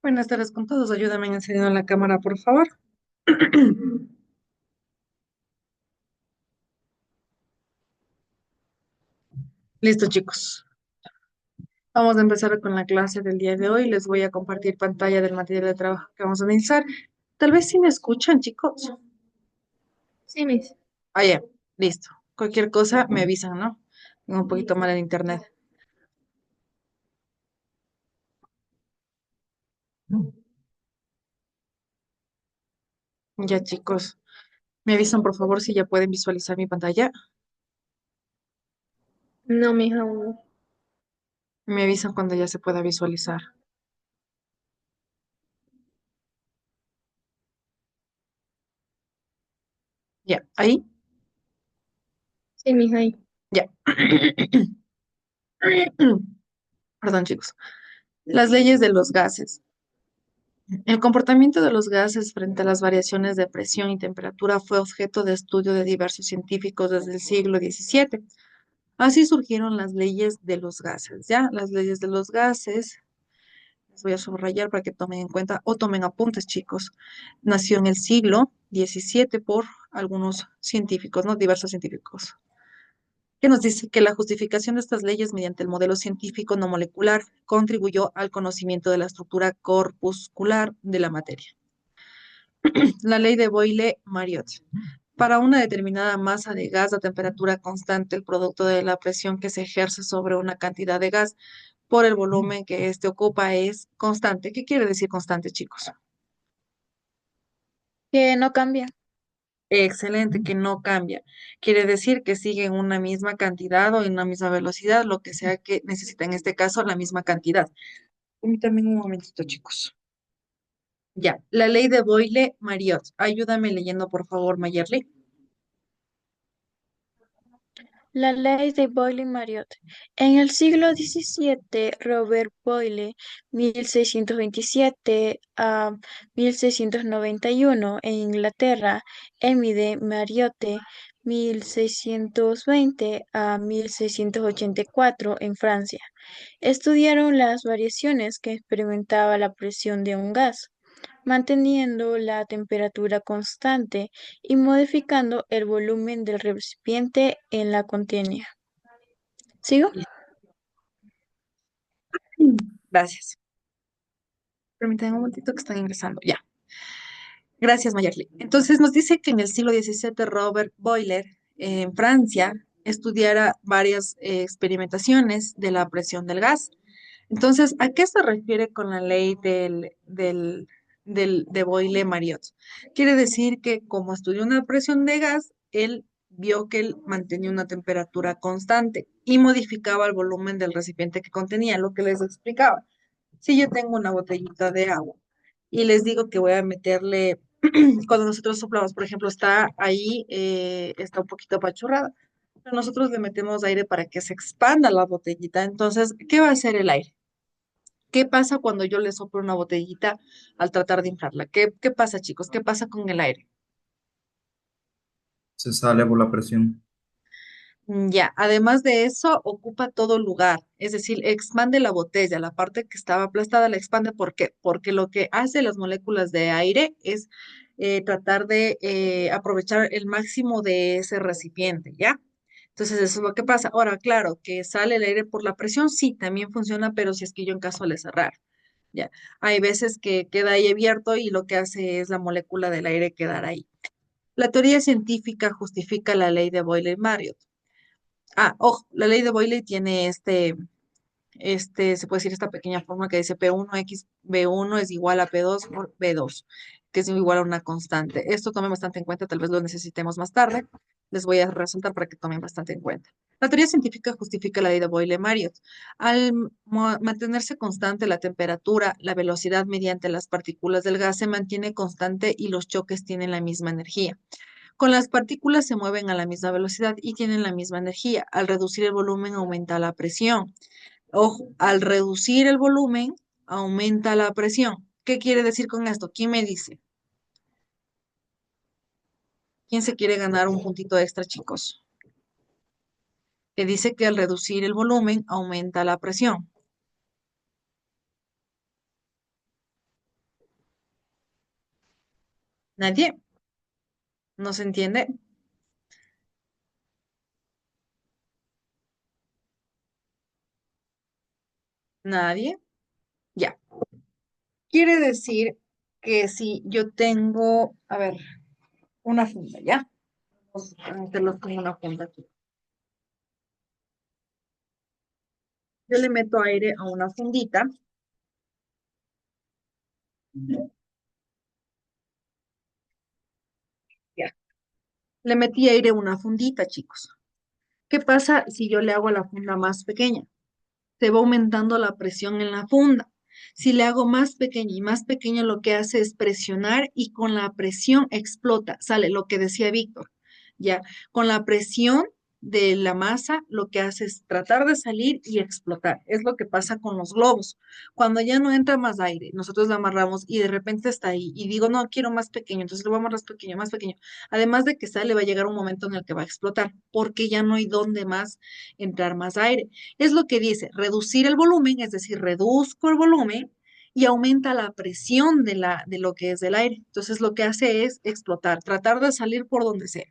Buenas tardes con todos. Ayúdame encendiendo la cámara, por favor. Listo, chicos. Vamos a empezar con la clase del día de hoy. Les voy a compartir pantalla del material de trabajo que vamos a analizar. Tal vez si me escuchan, chicos. Sí, Miss. Ah, ya. Listo. Cualquier cosa me avisan, ¿no? Tengo un poquito mal el internet. Ya, chicos. Me avisan, por favor, si ya pueden visualizar mi pantalla. No, mija, aún no. Me avisan cuando ya se pueda visualizar. Ya. Ahí. Sí, mija, ahí. Ya. Perdón, chicos. Las leyes de los gases. El comportamiento de los gases frente a las variaciones de presión y temperatura fue objeto de estudio de diversos científicos desde el siglo XVII. Así surgieron las leyes de los gases, ¿ya? Las leyes de los gases, les voy a subrayar para que tomen en cuenta o tomen apuntes, chicos. Nació en el siglo XVII por algunos científicos, ¿no? Diversos científicos, que nos dice que la justificación de estas leyes mediante el modelo científico no molecular contribuyó al conocimiento de la estructura corpuscular de la materia. La ley de Boyle-Mariotte. Para una determinada masa de gas a temperatura constante, el producto de la presión que se ejerce sobre una cantidad de gas por el volumen que éste ocupa es constante. ¿Qué quiere decir constante, chicos? Que no cambia. Excelente, que no cambia. Quiere decir que sigue en una misma cantidad o en una misma velocidad, lo que sea que necesita en este caso la misma cantidad. Permítanme un momentito, chicos. Ya, la ley de Boyle-Mariotte. Ayúdame leyendo, por favor, Mayerly. La ley de Boyle-Mariotte. En el siglo XVII, Robert Boyle, 1627 a 1691 en Inglaterra, Emile Mariotte, 1620 a 1684 en Francia, estudiaron las variaciones que experimentaba la presión de un gas, manteniendo la temperatura constante y modificando el volumen del recipiente en la contiene. ¿Sigo? Gracias. Permítanme un momentito que están ingresando. Ya. Gracias, Mayerly. Entonces nos dice que en el siglo XVII Robert Boiler, en Francia, estudiara varias experimentaciones de la presión del gas. Entonces, ¿a qué se refiere con la ley de Boyle-Mariotte? Quiere decir que como estudió una presión de gas, él vio que él mantenía una temperatura constante y modificaba el volumen del recipiente que contenía, lo que les explicaba. Si yo tengo una botellita de agua y les digo que voy a meterle, cuando nosotros soplamos, por ejemplo, está ahí, está un poquito apachurrada, pero nosotros le metemos aire para que se expanda la botellita. Entonces, ¿qué va a hacer el aire? ¿Qué pasa cuando yo le soplo una botellita al tratar de inflarla? ¿Qué pasa, chicos? ¿Qué pasa con el aire? Se sale por la presión. Ya, además de eso, ocupa todo lugar, es decir, expande la botella, la parte que estaba aplastada la expande. ¿Por qué? Porque lo que hace las moléculas de aire es tratar de aprovechar el máximo de ese recipiente, ¿ya? Entonces, eso es lo que pasa. Ahora, claro, que sale el aire por la presión, sí, también funciona, pero si es que yo en caso le cerrar, ¿ya? Hay veces que queda ahí abierto y lo que hace es la molécula del aire quedar ahí. La teoría científica justifica la ley de Boyle-Mariotte. Ah, ojo, la ley de Boyle tiene se puede decir esta pequeña fórmula que dice P1X B1 es igual a P2 por B2, que es igual a una constante. Esto tomen bastante en cuenta, tal vez lo necesitemos más tarde. Les voy a resaltar para que tomen bastante en cuenta. La teoría científica justifica la ley de Boyle-Mariotte. Al mantenerse constante la temperatura, la velocidad mediante las partículas del gas se mantiene constante y los choques tienen la misma energía. Con las partículas se mueven a la misma velocidad y tienen la misma energía. Al reducir el volumen aumenta la presión. Ojo, al reducir el volumen aumenta la presión. ¿Qué quiere decir con esto? ¿Quién me dice? ¿Quién se quiere ganar un puntito extra, chicos? Que dice que al reducir el volumen aumenta la presión. ¿Nadie? ¿No se entiende? ¿Nadie? Ya. Quiere decir que si yo tengo, a ver, una funda, ¿ya? Vamos a meterlos como una funda aquí. Yo le meto aire a una fundita, ya. Le metí aire a una fundita, chicos. ¿Qué pasa si yo le hago la funda más pequeña? Se va aumentando la presión en la funda. Si le hago más pequeña y más pequeña, lo que hace es presionar y con la presión explota. Sale lo que decía Víctor. Ya, con la presión de la masa, lo que hace es tratar de salir y explotar. Es lo que pasa con los globos. Cuando ya no entra más aire, nosotros lo amarramos y de repente está ahí y digo, no, quiero más pequeño, entonces lo voy a amarrar más pequeño, más pequeño. Además de que sale, va a llegar un momento en el que va a explotar porque ya no hay dónde más entrar más aire. Es lo que dice, reducir el volumen, es decir, reduzco el volumen y aumenta la presión de lo que es del aire. Entonces lo que hace es explotar, tratar de salir por donde sea.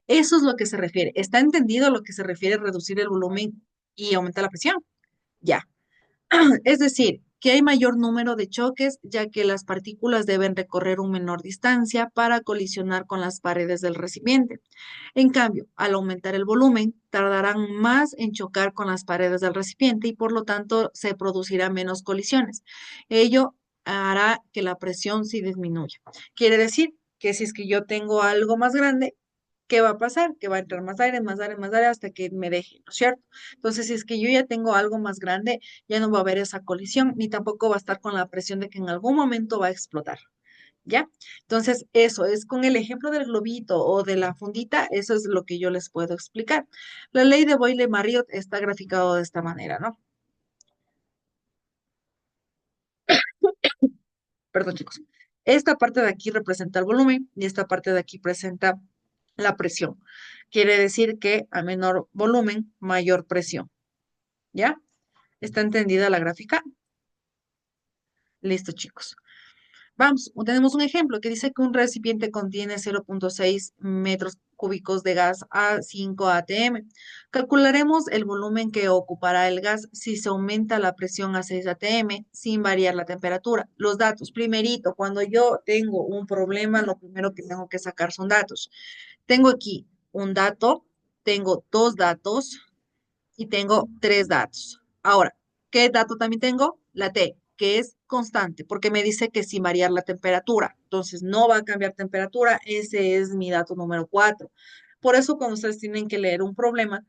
Eso es lo que se refiere. ¿Está entendido lo que se refiere a reducir el volumen y aumentar la presión? Ya. Es decir, que hay mayor número de choques, ya que las partículas deben recorrer una menor distancia para colisionar con las paredes del recipiente. En cambio, al aumentar el volumen, tardarán más en chocar con las paredes del recipiente y por lo tanto se producirá menos colisiones. Ello hará que la presión sí disminuya. Quiere decir que si es que yo tengo algo más grande, ¿qué va a pasar? Que va a entrar más aire, más aire, más aire hasta que me deje, ¿no es cierto? Entonces, si es que yo ya tengo algo más grande, ya no va a haber esa colisión, ni tampoco va a estar con la presión de que en algún momento va a explotar. ¿Ya? Entonces, eso es con el ejemplo del globito o de la fundita, eso es lo que yo les puedo explicar. La ley de Boyle-Marriott está graficado de esta manera, ¿no? Perdón, chicos. Esta parte de aquí representa el volumen y esta parte de aquí presenta la presión. Quiere decir que a menor volumen, mayor presión. ¿Ya? ¿Está entendida la gráfica? Listo, chicos. Vamos, tenemos un ejemplo que dice que un recipiente contiene 0,6 metros cúbicos de gas a 5 atm. Calcularemos el volumen que ocupará el gas si se aumenta la presión a 6 atm sin variar la temperatura. Los datos, primerito, cuando yo tengo un problema, lo primero que tengo que sacar son datos. Tengo aquí un dato, tengo dos datos, y tengo tres datos. Ahora, ¿qué dato también tengo? La T, que es constante, porque me dice que sin variar la temperatura. Entonces, no va a cambiar temperatura. Ese es mi dato número cuatro. Por eso, cuando ustedes tienen que leer un problema,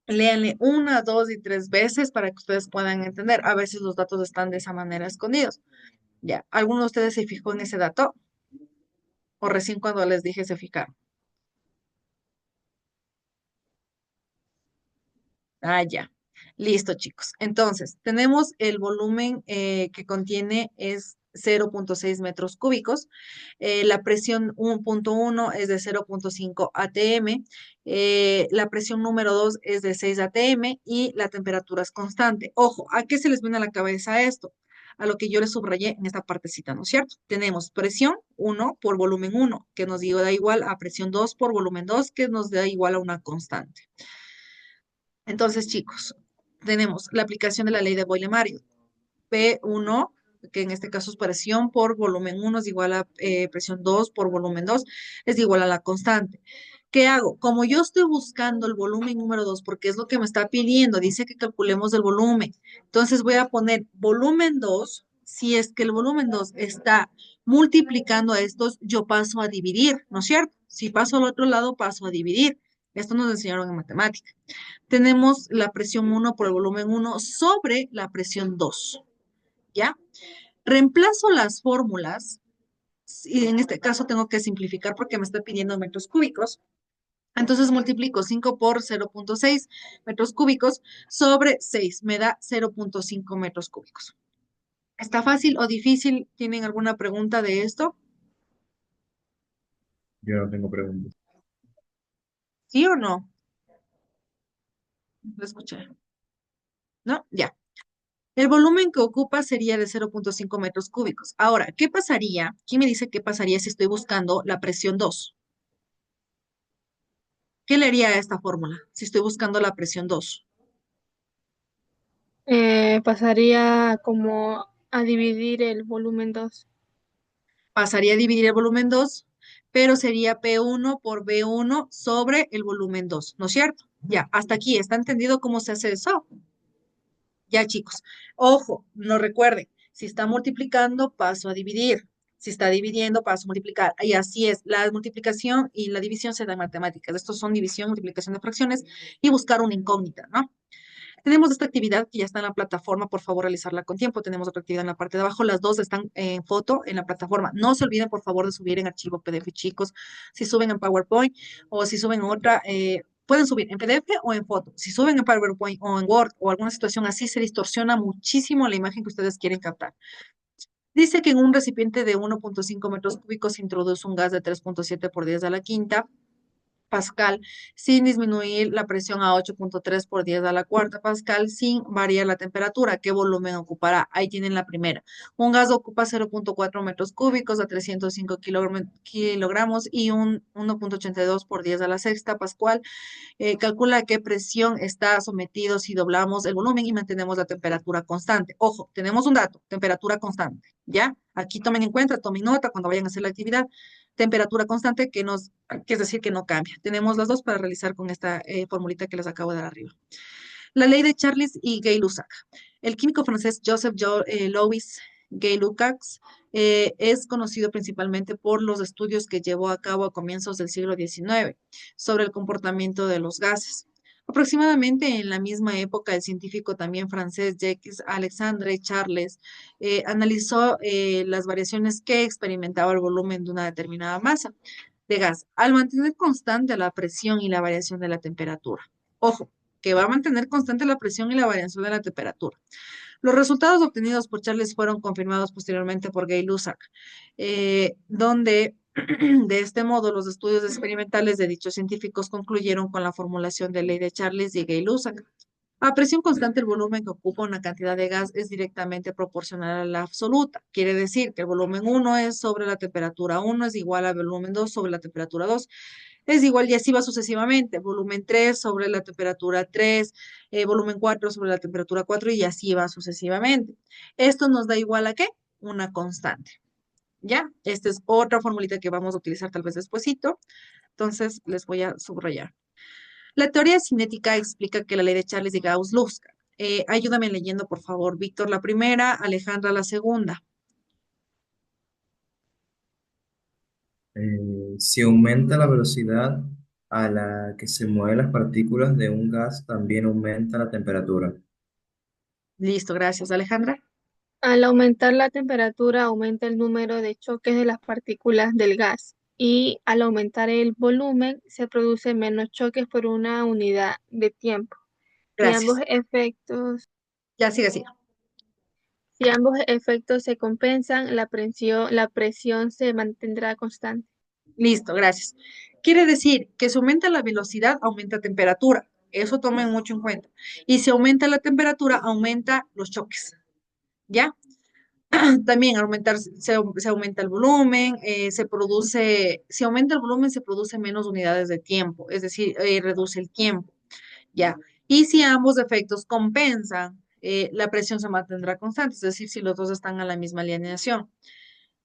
léanle una, dos y tres veces para que ustedes puedan entender. A veces los datos están de esa manera escondidos. Ya, ¿alguno de ustedes se fijó en ese dato? ¿O recién cuando les dije se fijaron? Ah, ya. Listo, chicos. Entonces, tenemos el volumen que contiene es 0,6 metros cúbicos. La presión 1,1 es de 0,5 atm. La presión número 2 es de 6 atm y la temperatura es constante. Ojo, ¿a qué se les viene a la cabeza esto? A lo que yo les subrayé en esta partecita, ¿no es cierto? Tenemos presión 1 por volumen 1, que nos da igual a presión 2 por volumen 2, que nos da igual a una constante. Entonces, chicos, tenemos la aplicación de la ley de Boyle-Mario. P1, que en este caso es presión por volumen 1 es igual a presión 2 por volumen 2 es igual a la constante. ¿Qué hago? Como yo estoy buscando el volumen número 2 porque es lo que me está pidiendo, dice que calculemos el volumen. Entonces voy a poner volumen 2. Si es que el volumen 2 está multiplicando a estos, yo paso a dividir, ¿no es cierto? Si paso al otro lado, paso a dividir. Esto nos enseñaron en matemática. Tenemos la presión 1 por el volumen 1 sobre la presión 2. ¿Ya? Reemplazo las fórmulas, y en este caso tengo que simplificar porque me está pidiendo metros cúbicos. Entonces multiplico 5 por 0,6 metros cúbicos sobre 6, me da 0,5 metros cúbicos. ¿Está fácil o difícil? ¿Tienen alguna pregunta de esto? Yo no tengo preguntas. ¿Sí o no? Lo escuché. ¿No? Ya. El volumen que ocupa sería de 0,5 metros cúbicos. Ahora, ¿qué pasaría? ¿Quién me dice qué pasaría si estoy buscando la presión 2? ¿Qué le haría a esta fórmula si estoy buscando la presión 2? Pasaría como a dividir el volumen 2. Pasaría a dividir el volumen 2, pero sería P1 por B1 sobre el volumen 2, ¿no es cierto? Ya, hasta aquí, ¿está entendido cómo se hace eso? Ya, chicos. Ojo, no recuerden, si está multiplicando, paso a dividir. Si está dividiendo, paso a multiplicar. Y así es, la multiplicación y la división se dan en matemáticas. Estos son división, multiplicación de fracciones y buscar una incógnita, ¿no? Tenemos esta actividad que ya está en la plataforma, por favor, realizarla con tiempo. Tenemos otra actividad en la parte de abajo, las dos están en foto en la plataforma. No se olviden, por favor, de subir en archivo PDF, chicos. Si suben en PowerPoint o si suben en otra, pueden subir en PDF o en foto. Si suben en PowerPoint o en Word o alguna situación así, se distorsiona muchísimo la imagen que ustedes quieren captar. Dice que en un recipiente de 1,5 metros cúbicos se introduce un gas de 3,7 por 10 a la quinta Pascal sin disminuir la presión a 8,3 por 10 a la cuarta Pascal sin variar la temperatura. ¿Qué volumen ocupará? Ahí tienen la primera. Un gas ocupa 0,4 metros cúbicos a 305 kilogramos y un 1,82 por 10 a la sexta Pascual. Calcula a qué presión está sometido si doblamos el volumen y mantenemos la temperatura constante. Ojo, tenemos un dato, temperatura constante, ¿ya? Aquí tomen en cuenta, tomen nota cuando vayan a hacer la actividad. Temperatura constante que es decir que no cambia. Tenemos las dos para realizar con esta formulita que les acabo de dar arriba. La ley de Charles y Gay-Lussac. El químico francés Louis Gay-Lussac es conocido principalmente por los estudios que llevó a cabo a comienzos del siglo XIX sobre el comportamiento de los gases. Aproximadamente en la misma época, el científico también francés Jacques Alexandre Charles analizó las variaciones que experimentaba el volumen de una determinada masa de gas al mantener constante la presión y la variación de la temperatura. Ojo, que va a mantener constante la presión y la variación de la temperatura. Los resultados obtenidos por Charles fueron confirmados posteriormente por Gay-Lussac, donde de este modo los estudios experimentales de dichos científicos concluyeron con la formulación de ley de Charles y Gay-Lussac. A presión constante, el volumen que ocupa una cantidad de gas es directamente proporcional a la absoluta. Quiere decir que el volumen 1 es sobre la temperatura 1 es igual al volumen 2 sobre la temperatura 2 es igual y así va sucesivamente. Volumen 3 sobre la temperatura 3, volumen 4 sobre la temperatura 4 y así va sucesivamente. Esto nos da igual a ¿qué? Una constante. ¿Ya? Esta es otra formulita que vamos a utilizar tal vez despuesito. Entonces, les voy a subrayar. La teoría cinética explica que la ley de Charles y Gauss-Lusska. Ayúdame leyendo, por favor, Víctor, la primera, Alejandra, la segunda. Si aumenta la velocidad a la que se mueven las partículas de un gas, también aumenta la temperatura. Listo, gracias, Alejandra. Al aumentar la temperatura, aumenta el número de choques de las partículas del gas y al aumentar el volumen, se producen menos choques por una unidad de tiempo. Si ambos Gracias. efectos, Ya sigue así. si ambos efectos se compensan, la presión se mantendrá constante. Listo, gracias. Quiere decir que si aumenta la velocidad, aumenta temperatura. Eso tomen mucho en cuenta. Y si aumenta la temperatura, aumenta los choques. ¿Ya? También al aumentar, se aumenta el volumen, si aumenta el volumen, se produce menos unidades de tiempo, es decir, reduce el tiempo. ¿Ya? Y si ambos efectos compensan, la presión se mantendrá constante, es decir, si los dos están a la misma alineación.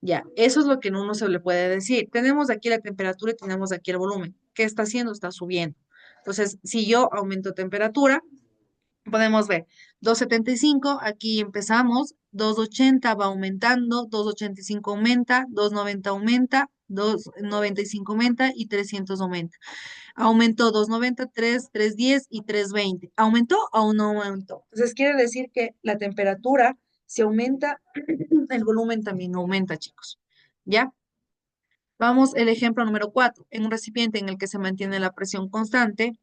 Ya, eso es lo que uno se le puede decir. Tenemos aquí la temperatura y tenemos aquí el volumen. ¿Qué está haciendo? Está subiendo. Entonces, si yo aumento temperatura, podemos ver 2,75, aquí empezamos, 2,80 va aumentando, 2,85 aumenta, 2,90 aumenta, 2,95 aumenta y 300 aumenta. Aumentó 2,90, 3,10 y 3,20. ¿Aumentó o no aumentó? Entonces quiere decir que la temperatura, si aumenta, el volumen también aumenta, chicos. ¿Ya? Vamos, el ejemplo número 4. En un recipiente en el que se mantiene la presión constante,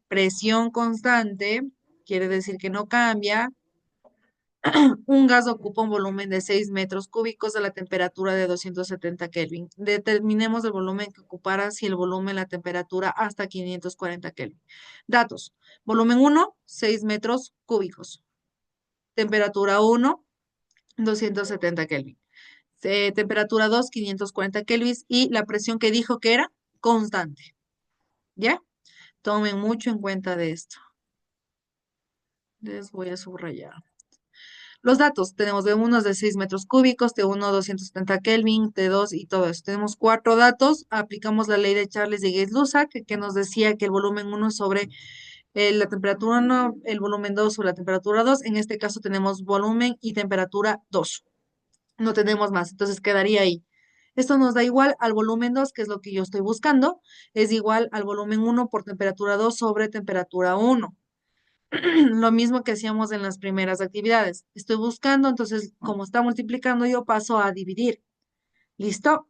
quiere decir que no cambia. Un gas ocupa un volumen de 6 metros cúbicos a la temperatura de 270 Kelvin. Determinemos el volumen que ocupará si el volumen, la temperatura hasta 540 Kelvin. Datos. Volumen 1, 6 metros cúbicos. temperatura uno, 270 Kelvin. Temperatura 2, 540 kelvin y la presión que dijo que era constante. ¿Ya? Tomen mucho en cuenta de esto. Les voy a subrayar. Los datos, tenemos B1 es de 6 metros cúbicos, T1 270 Kelvin, T2 y todo eso. Tenemos cuatro datos, aplicamos la ley de Charles de Gay-Lussac, que nos decía que el volumen 1 sobre la temperatura 1, el volumen 2 sobre la temperatura 2. En este caso tenemos volumen y temperatura 2. No tenemos más, entonces quedaría ahí. Esto nos da igual al volumen 2, que es lo que yo estoy buscando, es igual al volumen 1 por temperatura 2 sobre temperatura 1. Lo mismo que hacíamos en las primeras actividades. Estoy buscando, entonces, como está multiplicando, yo paso a dividir. ¿Listo?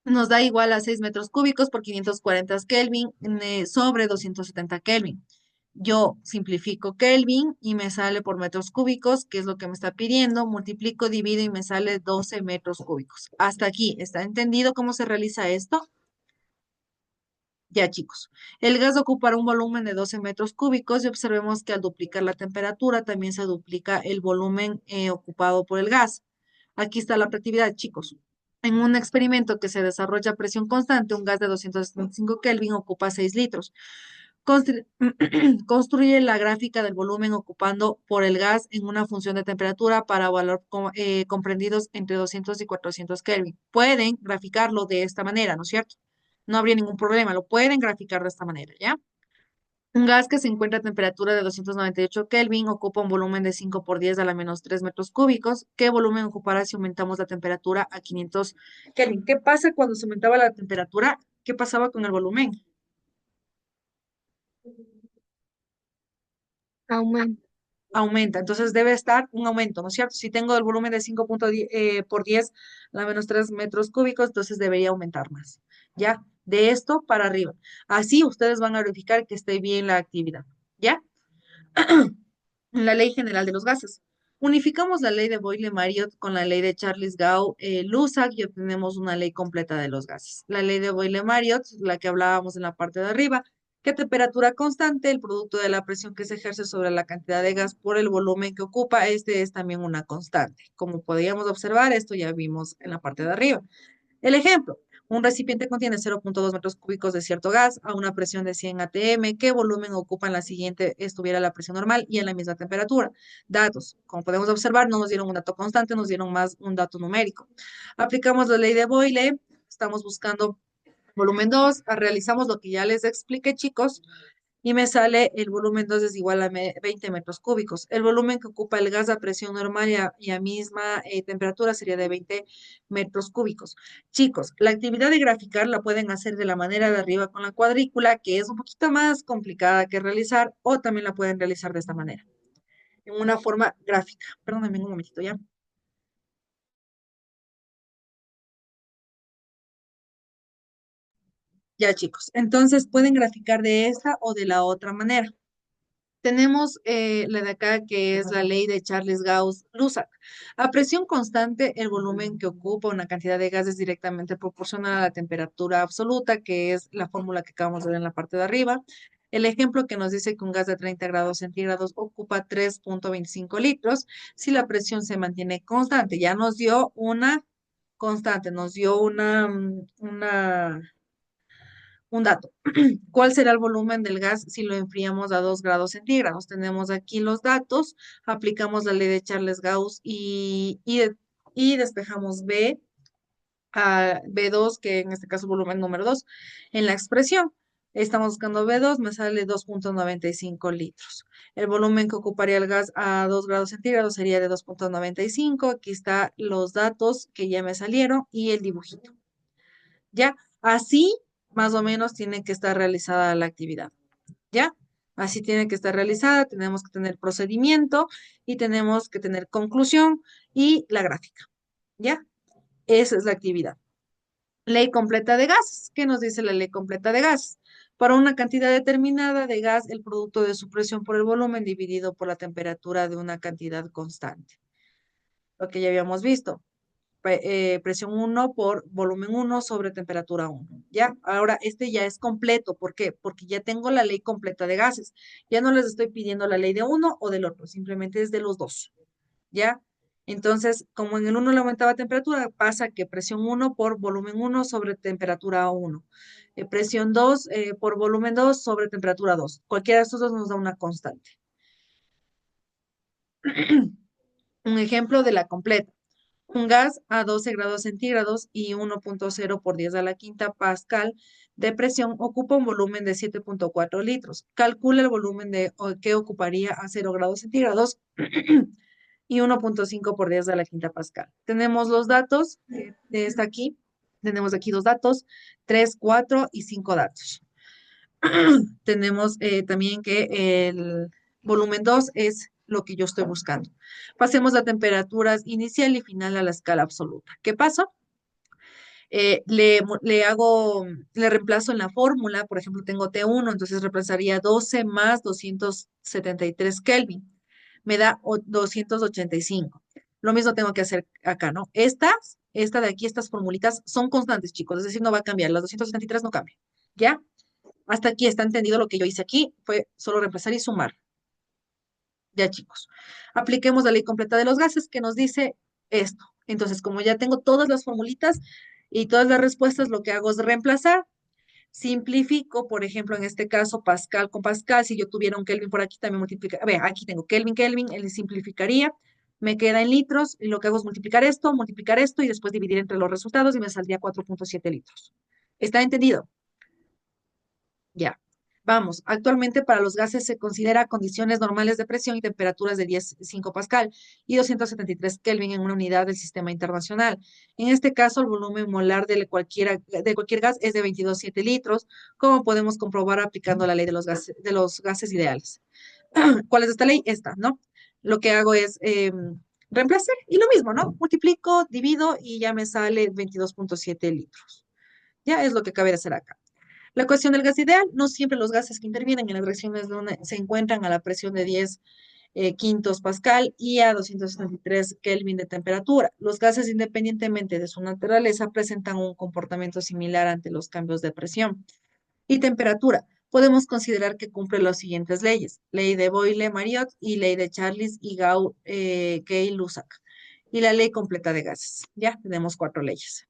Nos da igual a 6 metros cúbicos por 540 Kelvin sobre 270 Kelvin. Yo simplifico Kelvin y me sale por metros cúbicos, que es lo que me está pidiendo. Multiplico, divido y me sale 12 metros cúbicos. Hasta aquí, ¿está entendido cómo se realiza esto? Ya, chicos, el gas ocupará un volumen de 12 metros cúbicos y observemos que al duplicar la temperatura también se duplica el volumen ocupado por el gas. Aquí está la práctica, chicos. En un experimento que se desarrolla a presión constante, un gas de 275 Kelvin ocupa 6 litros. Constru- Construye la gráfica del volumen ocupando por el gas en una función de temperatura para valor comprendidos entre 200 y 400 Kelvin. Pueden graficarlo de esta manera, ¿no es cierto? No habría ningún problema, lo pueden graficar de esta manera, ¿ya? Un gas que se encuentra a temperatura de 298 Kelvin ocupa un volumen de 5 por 10 a la menos 3 metros cúbicos. ¿Qué volumen ocupará si aumentamos la temperatura a 500 Kelvin? ¿Qué pasa cuando se aumentaba la temperatura? ¿Qué pasaba con el volumen? Aumento. Aumenta. Entonces debe estar un aumento, ¿no es cierto? Si tengo el volumen de 5 por 10 a la menos 3 metros cúbicos, entonces debería aumentar más. ¿Ya? De esto para arriba. Así ustedes van a verificar que esté bien la actividad. ¿Ya? La ley general de los gases. Unificamos la ley de Boyle-Marriott con la ley de Charles-Gau-Lussac y obtenemos una ley completa de los gases. La ley de Boyle-Marriott, la que hablábamos en la parte de arriba, que a temperatura constante, el producto de la presión que se ejerce sobre la cantidad de gas por el volumen que ocupa, este es también una constante. Como podíamos observar, esto ya vimos en la parte de arriba. El ejemplo, un recipiente contiene 0,2 metros cúbicos de cierto gas a una presión de 100 atm. ¿Qué volumen ocupa en la siguiente estuviera la presión normal y en la misma temperatura? Datos. Como podemos observar, no nos dieron un dato constante, nos dieron más un dato numérico. Aplicamos la ley de Boyle, estamos buscando volumen 2, realizamos lo que ya les expliqué, chicos, y me sale el volumen 2 es igual a 20 metros cúbicos. El volumen que ocupa el gas a presión normal y a misma temperatura sería de 20 metros cúbicos. Chicos, la actividad de graficar la pueden hacer de la manera de arriba con la cuadrícula, que es un poquito más complicada que realizar, o también la pueden realizar de esta manera, en una forma gráfica. Perdóname un momentito, ¿ya? Ya, chicos. Entonces pueden graficar de esta o de la otra manera. Tenemos la de acá que es la ley de Charles-Gauss-Lussac. A presión constante, el volumen que ocupa una cantidad de gas es directamente proporcional a la temperatura absoluta, que es la fórmula que acabamos de ver en la parte de arriba. El ejemplo que nos dice que un gas de 30 grados centígrados ocupa 3,25 litros si la presión se mantiene constante. Ya nos dio una constante, nos dio un dato. ¿Cuál será el volumen del gas si lo enfriamos a 2 grados centígrados? Tenemos aquí los datos, aplicamos la ley de Charles-Gauss y despejamos B a B2, que en este caso volumen número 2, en la expresión. Estamos buscando B2, me sale 2,95 litros. El volumen que ocuparía el gas a 2 grados centígrados sería de 2,95. Aquí están los datos que ya me salieron y el dibujito. ¿Ya? Así más o menos tiene que estar realizada la actividad, ¿ya? Así tiene que estar realizada, tenemos que tener procedimiento y tenemos que tener conclusión y la gráfica, ¿ya? Esa es la actividad. Ley completa de gases. ¿Qué nos dice la ley completa de gases? Para una cantidad determinada de gas, el producto de su presión por el volumen dividido por la temperatura de una cantidad constante. Lo que ya habíamos visto. presión 1 por volumen 1 sobre temperatura 1. ¿Ya? Ahora, este ya es completo. ¿Por qué? Porque ya tengo la ley completa de gases. Ya no les estoy pidiendo la ley de uno o del otro, simplemente es de los dos. ¿Ya? Entonces, como en el uno le aumentaba temperatura, pasa que presión 1 por volumen 1 sobre temperatura 1. Presión 2 por volumen 2 sobre temperatura 2. Cualquiera de estos dos nos da una constante. Un ejemplo de la completa. Un gas a 12 grados centígrados y 1.0 por 10 a la quinta pascal de presión ocupa un volumen de 7.4 litros. Calcula el volumen que ocuparía a 0 grados centígrados y 1.5 por 10 a la quinta pascal. Tenemos los datos de esta aquí. Tenemos aquí dos datos, 3, 4 y 5 datos. Tenemos también que el volumen 2 es lo que yo estoy buscando. Pasemos a temperaturas inicial y final a la escala absoluta. ¿Qué pasa? Le reemplazo en la fórmula, por ejemplo, tengo T1, entonces reemplazaría 12 más 273 Kelvin. Me da 285. Lo mismo tengo que hacer acá, ¿no? Esta de aquí, estas formulitas son constantes, chicos, es decir, no va a cambiar. Las 273 no cambian. ¿Ya? Hasta aquí está entendido lo que yo hice aquí. Fue solo reemplazar y sumar. Ya, chicos. Apliquemos la ley completa de los gases que nos dice esto. Entonces, como ya tengo todas las formulitas y todas las respuestas, lo que hago es reemplazar. Simplifico, por ejemplo, en este caso, Pascal con Pascal. Si yo tuviera un Kelvin por aquí, también multiplica. A ver, aquí tengo Kelvin, Kelvin, él simplificaría. Me queda en litros y lo que hago es multiplicar esto y después dividir entre los resultados y me saldría 4.7 litros. ¿Está entendido? Ya. Vamos, actualmente para los gases se considera condiciones normales de presión y temperaturas de 10,5 pascal y 273 Kelvin en una unidad del sistema internacional. En este caso, el volumen molar de cualquier gas es de 22,7 litros, como podemos comprobar aplicando la ley de los gases ideales. ¿Cuál es esta ley? Esta, ¿no? Lo que hago es reemplazar y lo mismo, ¿no? Multiplico, divido y ya me sale 22.7 litros. Ya es lo que cabe de hacer acá. La ecuación del gas ideal, no siempre los gases que intervienen en las reacciones se encuentran a la presión de 10 quintos pascal y a 273 Kelvin de temperatura. Los gases, independientemente de su naturaleza, presentan un comportamiento similar ante los cambios de presión y temperatura. Podemos considerar que cumple las siguientes leyes: ley de Boyle-Mariotte y ley de Charles y Gay-Lussac. Y la ley completa de gases. Ya tenemos 4 leyes.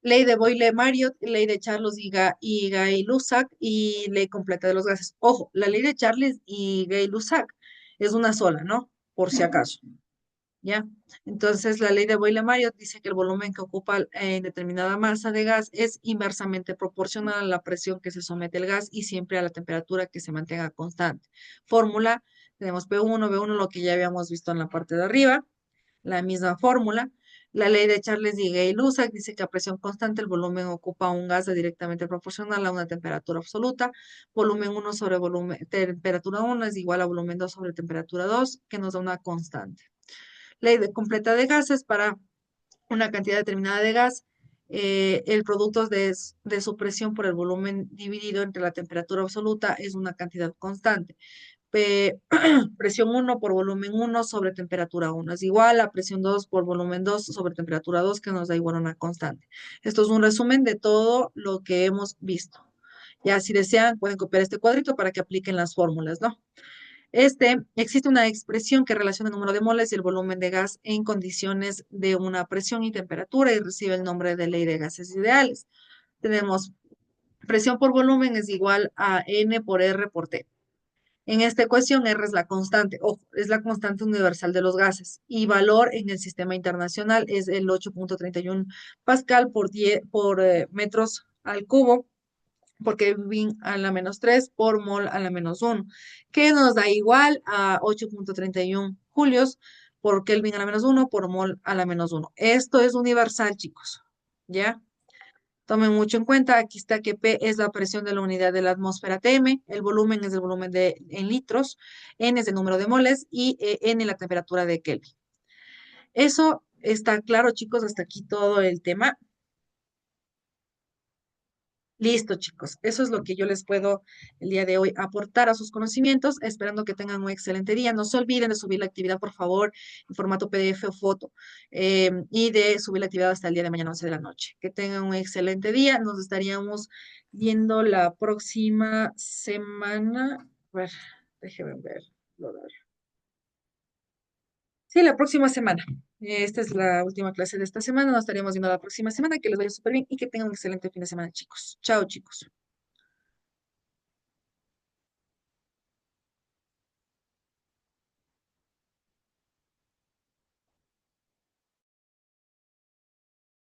Ley de Boyle-Mariotte, ley de Charles y Gay-Lussac y ley completa de los gases. Ojo, la ley de Charles y Gay-Lussac es una sola, ¿no? Por si acaso, ¿ya? Entonces, la ley de Boyle-Mariotte dice que el volumen que ocupa determinada masa de gas es inversamente proporcional a la presión que se somete el gas y siempre a la temperatura que se mantenga constante. Fórmula, tenemos P1, lo que ya habíamos visto en la parte de arriba, la misma fórmula. La ley de Charles y Gay-Lussac dice que a presión constante el volumen ocupa un gas directamente proporcional a una temperatura absoluta. Volumen 1 sobre temperatura 1 es igual a volumen 2 sobre temperatura 2, que nos da una constante. Ley completa de gases: para una cantidad determinada de gas, el producto de su presión por el volumen dividido entre la temperatura absoluta es una cantidad constante. Presión 1 por volumen 1 sobre temperatura 1 es igual a presión 2 por volumen 2 sobre temperatura 2, que nos da igual a una constante. Esto es un resumen de todo lo que hemos visto. Ya, si desean, pueden copiar este cuadrito para que apliquen las fórmulas, ¿no? Existe una expresión que relaciona el número de moles y el volumen de gas en condiciones de una presión y temperatura y recibe el nombre de ley de gases ideales. Tenemos presión por volumen es igual a N por R por T. En esta ecuación, R es la constante, ojo, es la constante universal de los gases y valor en el sistema internacional es el 8.31 pascal por metros al cubo por Kelvin a la menos 3 por mol a la menos 1, que nos da igual a 8.31 julios por Kelvin a la menos 1 por mol a la menos 1. Esto es universal, chicos, ¿ya? Tomen mucho en cuenta, aquí está que P es la presión de la unidad de la atmósfera TM, el volumen es el volumen en litros, N es el número de moles y N la temperatura de Kelvin. Eso está claro, chicos, hasta aquí todo el tema. Listo, chicos. Eso es lo que yo les puedo el día de hoy aportar a sus conocimientos, esperando que tengan un excelente día. No se olviden de subir la actividad, por favor, en formato PDF o foto, y de subir la actividad hasta el día de mañana, 11 de la noche. Que tengan un excelente día. Nos estaríamos viendo la próxima semana. A ver, déjenme ver. Sí, la próxima semana. Esta es la última clase de esta semana. Nos estaríamos viendo la próxima semana. Que les vaya súper bien y que tengan un excelente fin de semana, chicos. Chao, chicos.